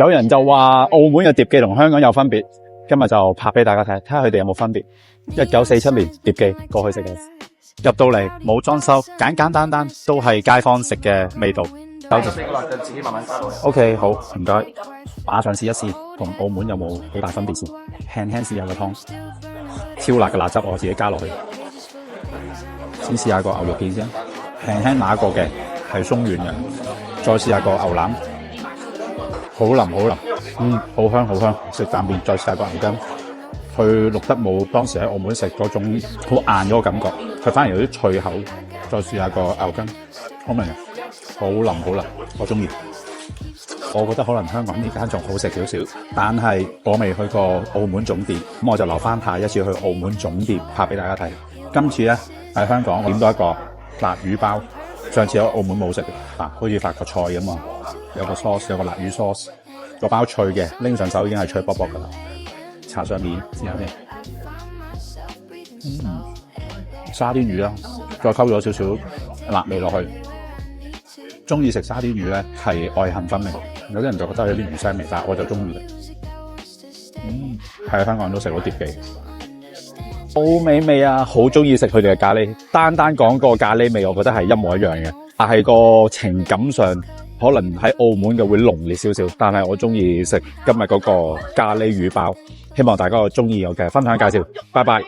有人就話澳門嘅碟記同香港有分別，今日就拍俾大家睇，睇下佢哋有冇分別。1947年碟記過去食嘅，入到嚟冇裝修，簡簡單單都係街坊食嘅味道。4個辣就自己慢慢加落去。OK， 好，唔該。馬上試一試，同澳門有冇好大分別先？輕輕試下個湯，超辣嘅辣汁我自己加落去。先試下個牛肉片先，輕輕拿過嘅係鬆軟嘅，再試下個牛腩，好腍好腍，好香好香。食啖麵，再試下個牛筋，佢錄得冇當時喺澳門食嗰種好硬嗰個感覺，佢反而有啲脆口。再試下個牛筋，好明嘅，好腍好腍，我中意。我覺得可能香港呢間仲好食少少，但係我未去過澳門總店，咁我就留翻下一次去澳門總店拍俾大家睇。今次咧喺香港我點到一個辣魚包，上次喺澳門冇食嘅，好似法國菜咁啊，有個 sauce， 有個辣魚 sauce， 個包脆嘅，拎上手已經係脆卜卜噶啦。搽上面試下先，沙甸魚啦，再溝咗少少辣味落去。中意食沙甸魚咧係愛恨分明，有啲人就覺得有啲魚腥味，但係我就中意嘅。喺香港都食到碟記，好美味啊！好中意食佢哋嘅咖喱，單講個咖喱味，我覺得係一模一樣嘅，但係個情感上可能喺澳門嘅會濃烈少少，但係我中意食今日嗰個咖喱魚包，希望大家中意我嘅分享介紹，拜拜。